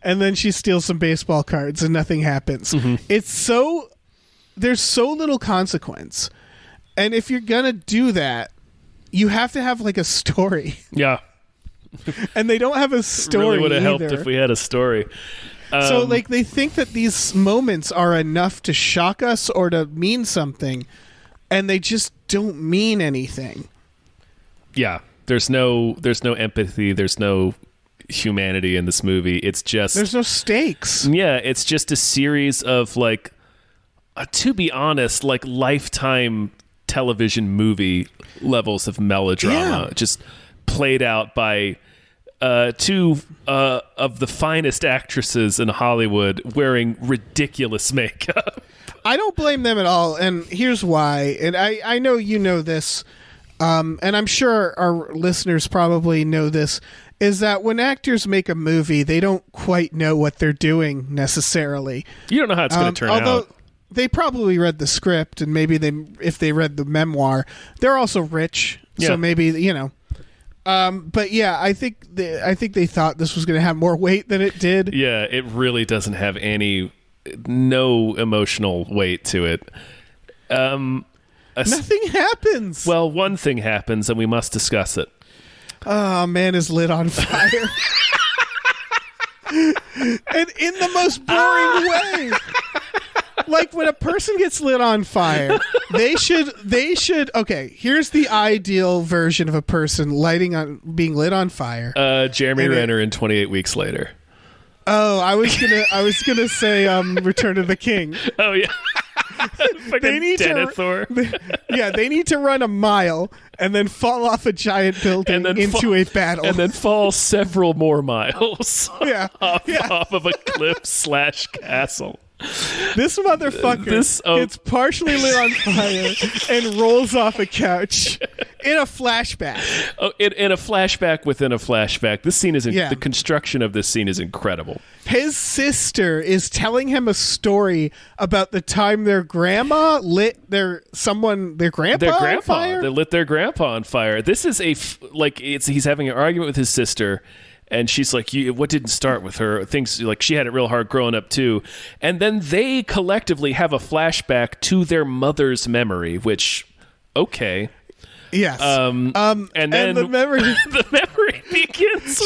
And then she steals some baseball cards and nothing happens. Mm-hmm. There's so little consequence. And if you're going to do that, you have to have like a story. Yeah. And they don't have a story. It really would have helped either. if we had a story. So like they think that these moments are enough to shock us or to mean something, and they just don't mean anything. Yeah. There's no empathy, there's no humanity in this movie. It's just there's no stakes. Yeah, it's just a series of like to be honest, like Lifetime television movie levels of melodrama, just played out by two of the finest actresses in Hollywood wearing ridiculous makeup. I don't blame them at all, and here's why. And I know you know this, and I'm sure our listeners probably know this, is that when actors make a movie, they don't quite know what they're doing necessarily. You don't know how it's going to turn out. They probably read the script, and maybe if they read the memoir, they're also rich, so maybe, you know. But yeah, I think they thought this was going to have more weight than it did. Yeah, it really doesn't have no emotional weight to it. Nothing happens. Well, one thing happens, and we must discuss it. Oh, man is lit on fire. And in the most boring way. Like, when a person gets lit on fire, they should okay, here's the ideal version of a person being lit on fire. Jeremy Renner in 28 Weeks Later. Oh, I was gonna say Return of the King. Oh yeah. They need they need to run a mile and then fall off a giant building into a battle, and then fall several more miles. Off of a cliff / castle. This motherfucker gets partially lit on fire and rolls off a couch in a flashback. Oh, in a flashback within a flashback. This scene is the construction of this scene is incredible. His sister is telling him a story about the time their grandma lit their grandpa on fire. They lit their grandpa on fire. This is he's having an argument with his sister. And she's like, what didn't start with her? Things like she had it real hard growing up too. And then they collectively have a flashback to their mother's memory, which, okay. Yes. And then the memory the memory begins.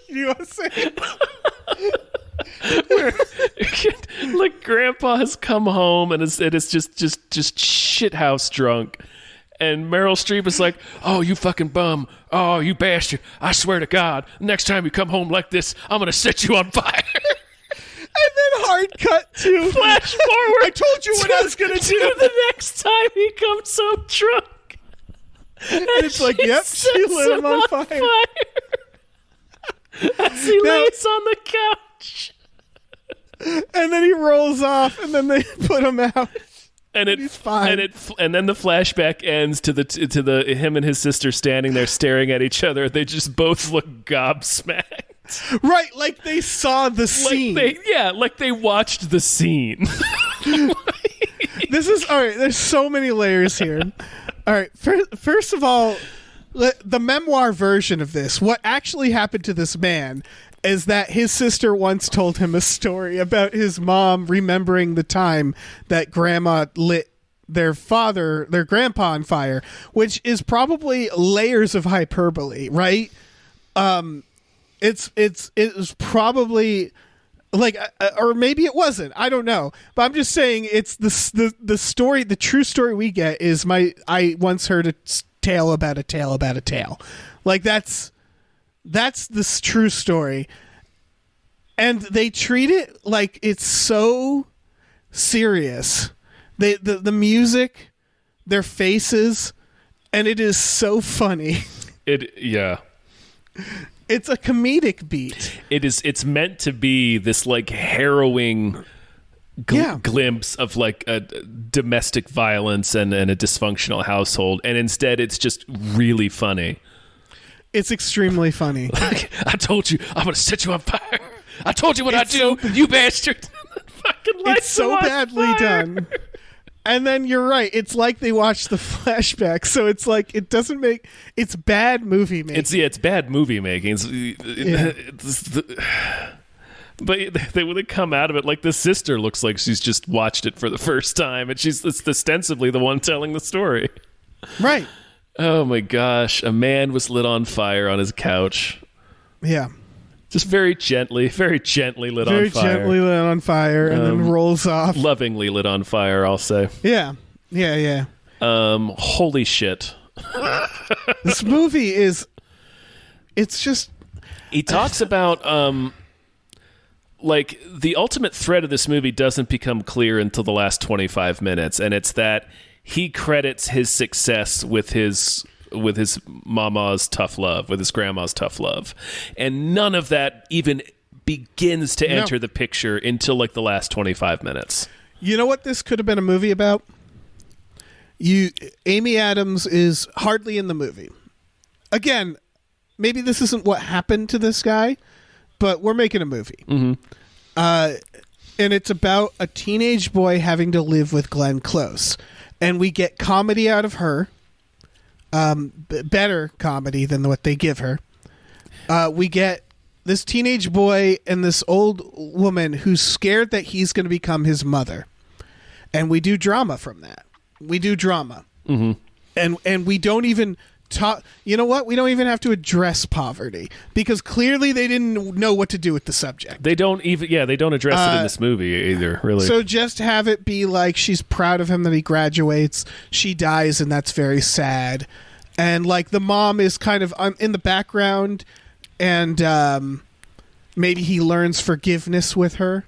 You want to say where, like, Grandpa has come home and it is just shithouse drunk. And Meryl Streep is like, "Oh, you fucking bum. Oh, you bastard. I swear to God, next time you come home like this, I'm going to set you on fire." And then hard cut to Flash forward. I told you what I was going to do. The next time he comes so drunk. And it's like, yep, she lit him on fire. As he lays on the couch. And then he rolls off, and then they put him out. And he's fine. And then the flashback ends to the him and his sister standing there staring at each other. They just both look gobsmacked. Right, like they saw the scene. Like they watched the scene. This is all right. There's so many layers here. All right, first of all, the memoir version of this. What actually happened to this man is that his sister once told him a story about his mom remembering the time that grandma lit their grandpa on fire, which is probably layers of hyperbole, right? It was probably like, or maybe it wasn't. I don't know, but I'm just saying it's the story. The true story we get is I once heard a tale about a tale about a tale. Like that's the true story, and they treat it like it's so serious. The music, their faces, and it is so funny. It's a comedic beat. It's meant to be this like harrowing glimpse of like a domestic violence and a dysfunctional household, and instead it's just really funny. It's extremely funny. I told you I'm gonna set you on fire. I told you what I'd do, you bastard. It's so badly done. And then you're right. It's like they watched the flashback, so it's like it doesn't make. It's bad movie making. It's bad movie making. But when they come out of it, like the sister looks like she's just watched it for the first time, and it's ostensibly the one telling the story. Right. Oh my gosh! A man was lit on fire on his couch. Yeah. Just very gently lit on fire. Very gently lit on fire, and then rolls off. Lovingly lit on fire, I'll say. Yeah. Holy shit. This movie is... It's just... He talks about... like, the ultimate thread of this movie doesn't become clear until the last 25 minutes, and it's that he credits his success with his mama's tough love, with his grandma's tough love. And none of that even begins to enter the picture until like the last 25 minutes. You know what this could have been a movie about? Amy Adams is hardly in the movie. Again, maybe this isn't what happened to this guy, but we're making a movie. Mm-hmm. And it's about a teenage boy having to live with Glenn Close. And we get comedy out of her. Better comedy than what they give her. We get this teenage boy and this old woman who's scared that he's going to become his mother, and we do drama from that. We do drama, and we don't even talk. You know what? We don't even have to address poverty because clearly they didn't know what to do with the subject. They don't even. Yeah, they don't address it in this movie either. Really. So just have it be like she's proud of him that he graduates. She dies, and that's very sad. And like the mom is kind of in the background, and maybe he learns forgiveness with her,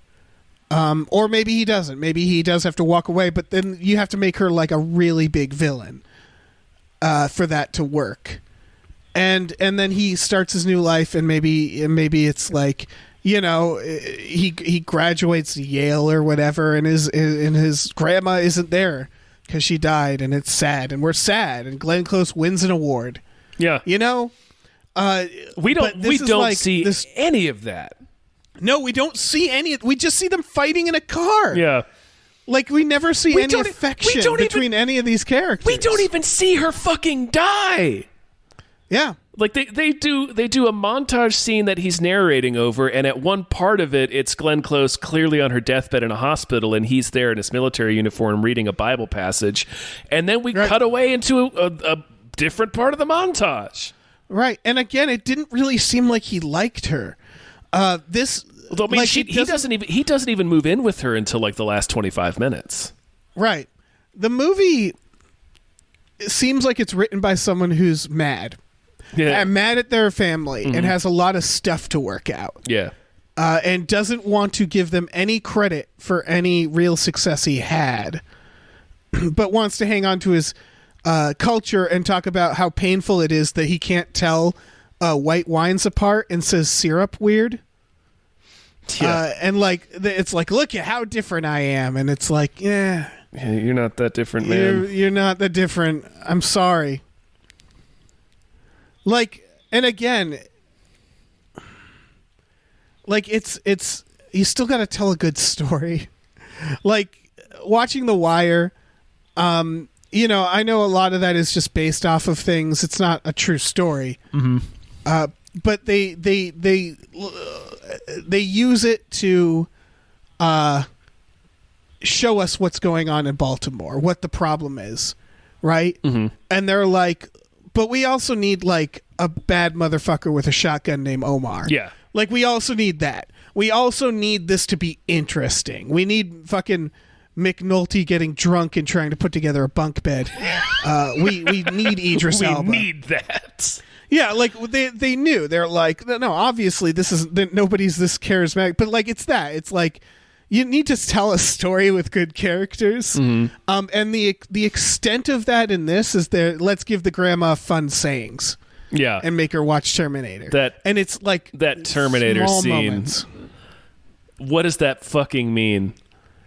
or maybe he doesn't. Maybe he does have to walk away, but then you have to make her like a really big villain for that to work. And then he starts his new life, and maybe it's like, you know, he graduates Yale or whatever, and his grandma isn't there because she died, and it's sad, and we're sad, and Glenn Close wins an award. Yeah, you know, we don't see any of that. No, we don't see any. We just see them fighting in a car. Yeah, like we never see any affection between any of these characters. We don't even see her fucking die. Yeah. Like they do a montage scene that he's narrating over, and at one part of it, it's Glenn Close clearly on her deathbed in a hospital, and he's there in his military uniform reading a Bible passage, and then we cut away into a different part of the montage. Right, and again, it didn't really seem like he liked her. He doesn't even move in with her until like the last 25 minutes. Right, the movie. it seems like it's written by someone who's mad. Yeah. And mad at their family and has a lot of stuff to work out. Yeah. And doesn't want to give them any credit for any real success he had, but wants to hang on to his culture and talk about how painful it is that he can't tell white wines apart and says syrup weird. Yeah. And like it's like, look at how different I am, and it's like, yeah, You're not that different, man. you're not that different. I'm sorry. Like, and again, like it's you still got to tell a good story. Like watching The Wire, you know, I know a lot of that is just based off of things. It's not a true story. But they use it to show us what's going on in Baltimore, what the problem is, right? And they're like, but we also need like a bad motherfucker with a shotgun named Omar. Yeah. Like we also need that. We also need this to be interesting. We need fucking McNulty getting drunk and trying to put together a bunk bed. We need Idris Elba. We need that. Yeah, like they knew. They're like, no, obviously this is nobody's this charismatic, but like it's that. It's like you need to tell a story with good characters. And the extent of that in this is there. Let's give the grandma fun sayings. Yeah. And make her watch Terminator. And it's like that Terminator small scene. Moments. What does that fucking mean?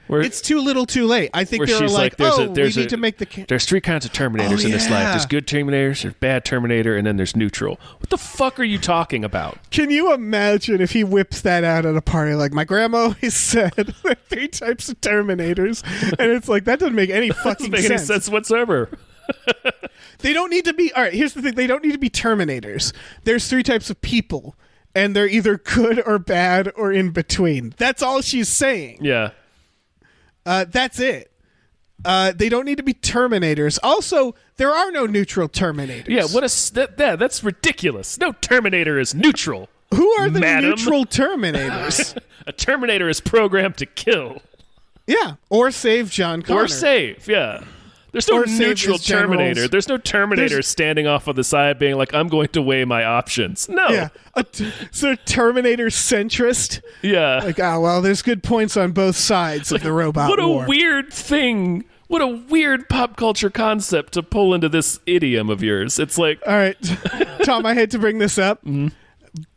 It's too little, too late. I think they're like, we need to make the. There's three kinds of Terminators in this life. There's good Terminators, there's bad Terminator, and then there's neutral. What the fuck are you talking about? Can you imagine if he whips that out at a party? Like, my grandma always said, there are 3 types of Terminators, and it's like that doesn't make any fucking doesn't make any sense whatsoever. They don't need to be. All right, here's the thing: they don't need to be Terminators. There's 3 types of people, and they're either good or bad or in between. That's all she's saying. Yeah. That's it. They don't need to be Terminators. Also, there are no neutral Terminators. Yeah, that's ridiculous. No Terminator is neutral. Who are the madam? neutral Terminators? A Terminator is programmed to kill. Yeah, or save John Connor. Or save, yeah. There's no neutral Terminator. Generals. There's no Terminator standing off on the side being like, I'm going to weigh my options. No. Yeah. So Terminator centrist? Yeah. Like, well, there's good points on both sides of the robot war. What a weird thing. What a weird pop culture concept to pull into this idiom of yours. It's like... All right. Tom, I hate to bring this up,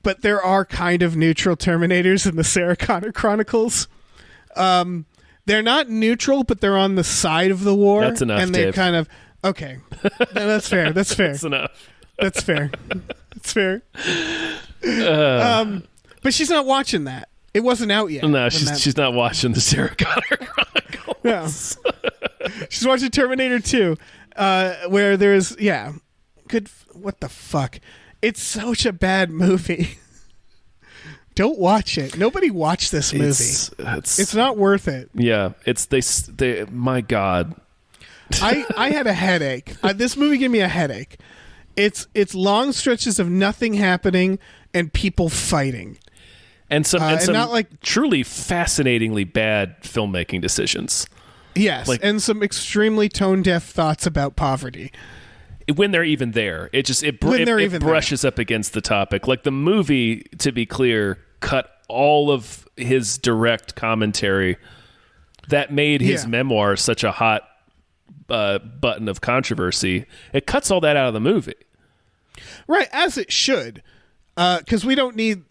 but there are kind of neutral Terminators in the Sarah Connor Chronicles. They're not neutral, but they're on the side of the war. That's enough, and they Dave. kind of... Okay. No, that's fair. That's fair. That's enough. That's fair. That's fair. But she's not watching that. It wasn't out yet. No, she's not watching the Sarah Connor Chronicles. No. She's watching Terminator 2, where there's... Yeah. Good... What the fuck? It's such a bad movie. Don't watch it. Nobody watched this movie. It's not worth it. Yeah, they my God. I had a headache. This movie gave me a headache. It's long stretches of nothing happening and people fighting. And some not like truly fascinatingly bad filmmaking decisions. Yes, and some extremely tone-deaf thoughts about poverty. When they're even there, it brushes up against the topic. Like the movie, to be clear, cut all of his direct commentary that made his memoir such a hot button of controversy. It cuts all that out of the movie, right? As it should, because we don't need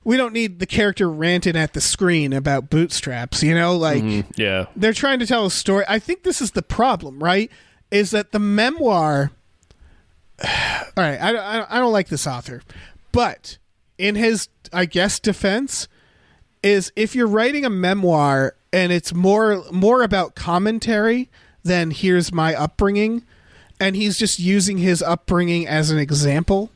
the character ranting at the screen about bootstraps. You know, like they're trying to tell a story. I think this is the problem, right? Is that the memoir... All right, I don't like this author, but in his, I guess, defense, is if you're writing a memoir and it's more about commentary than here's my upbringing, and he's just using his upbringing as an example,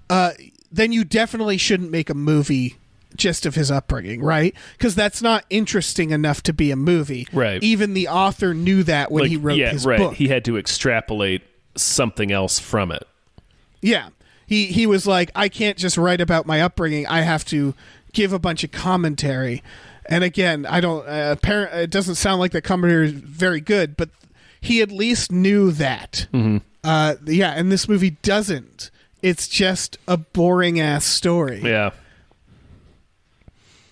then you definitely shouldn't make a movie just of his upbringing, right? Because that's not interesting enough to be a movie. Right. Even the author knew that when he wrote his book. He had to extrapolate something else from it. Yeah. He was like, I can't just write about my upbringing. I have to give a bunch of commentary. And again, I don't. It doesn't sound like that commentary is very good, but he at least knew that. And this movie doesn't. It's just a boring ass story. Yeah.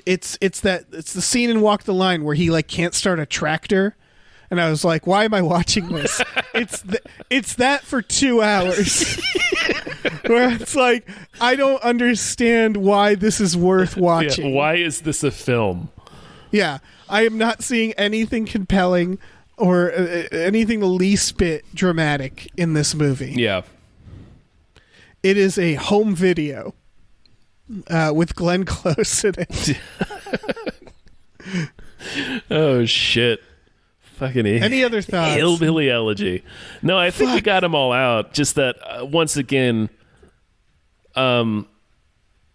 It's the scene in Walk the Line where he like can't start a tractor, and I was like, why am I watching this? It's that for 2 hours. Where it's like, I don't understand why this is worth watching. Yeah, why is this a film? Yeah, I am not seeing anything compelling or anything the least bit dramatic in this movie. Yeah. It is a home video with Glenn Close in it. Oh, shit. Fucking Any other thoughts? Hillbilly Elegy. No, I think we got them all out. Just that, once again...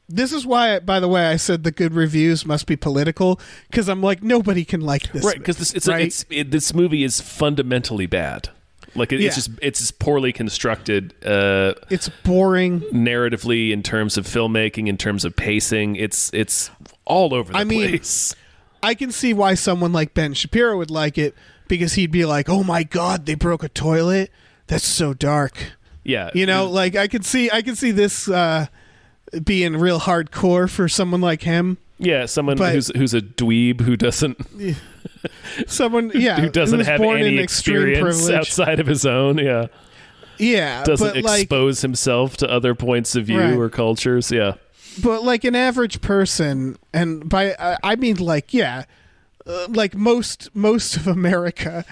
This is why, by the way, I said the good reviews must be political, because I'm like, nobody can like this. Right, because this movie is fundamentally bad. Like it's just poorly constructed. It's boring narratively, in terms of filmmaking, in terms of pacing. It's all over the place. I can see why someone like Ben Shapiro would like it, because he'd be like, "Oh my God, they broke a toilet. That's so dark." Yeah, like I could see this being real hardcore for someone like him. Yeah, someone who's a dweeb who doesn't. Someone, who doesn't have any experience privilege outside of his own. Yeah, yeah, doesn't expose himself to other points of view or cultures. Yeah, but like an average person, and by I mean like like most of America,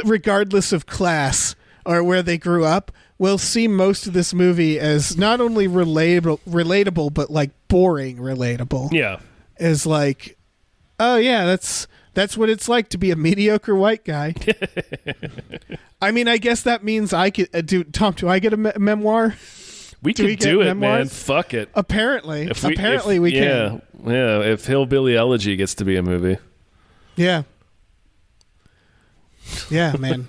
regardless of class or where they grew up, will see most of this movie as not only relatable, but like boring relatable. Yeah, is like, oh yeah, that's what it's like to be a mediocre white guy. I mean, I guess that means I could do. Tom, do I get a memoir? We could do it, man. Fuck it. Apparently, we can. Yeah. If Hillbilly Elegy gets to be a movie. Yeah. Yeah, man.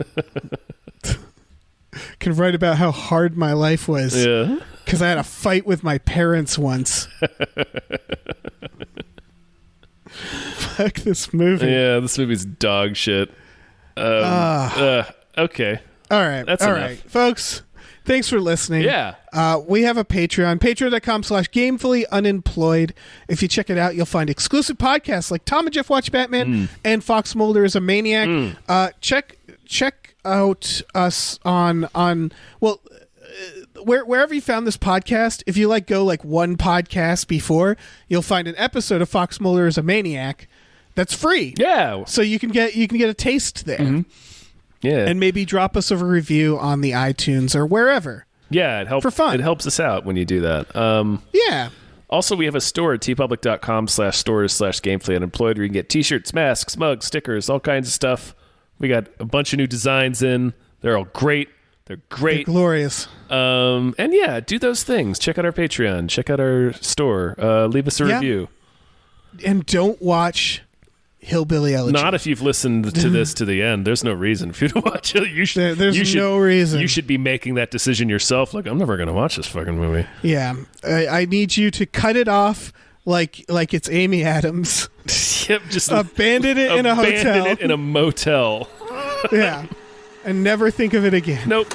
Can write about how hard my life was. Yeah. Because I had a fight with my parents once. Fuck this movie. Yeah, this movie's dog shit. Okay. All right. That's all enough. right, folks. Thanks for listening. Yeah. We have a Patreon, patreon.com/gamefullyunemployed. If you check it out, you'll find exclusive podcasts like Tom and Jeff Watch Batman and Fox Mulder is a Maniac. Check out us on wherever you found this podcast. If you go one podcast before, you'll find an episode of Fox Mulder is a Maniac that's free. Yeah. So you can get a taste there. Mm-hmm. Yeah. And maybe drop us a review on the iTunes or wherever. Yeah, it helps for fun. It helps us out when you do that. Yeah. Also, we have a store at tpublic.com/stores/gamefullyunemployed where you can get t-shirts, masks, mugs, stickers, all kinds of stuff. We got a bunch of new designs in. They're all great. They're great. They're glorious. And yeah, do those things. Check out our Patreon. Check out our store. Leave us a review. And don't watch Hillbilly Elegy. Not if you've listened to this to the end. There's no reason for you to watch it. There's no reason. You should be making that decision yourself. Like, I'm never going to watch this fucking movie. Yeah. I need you to cut it off like it's Amy Adams. Yep, just abandon it in a hotel. Abandon it in a motel. Yeah. And never think of it again. Nope.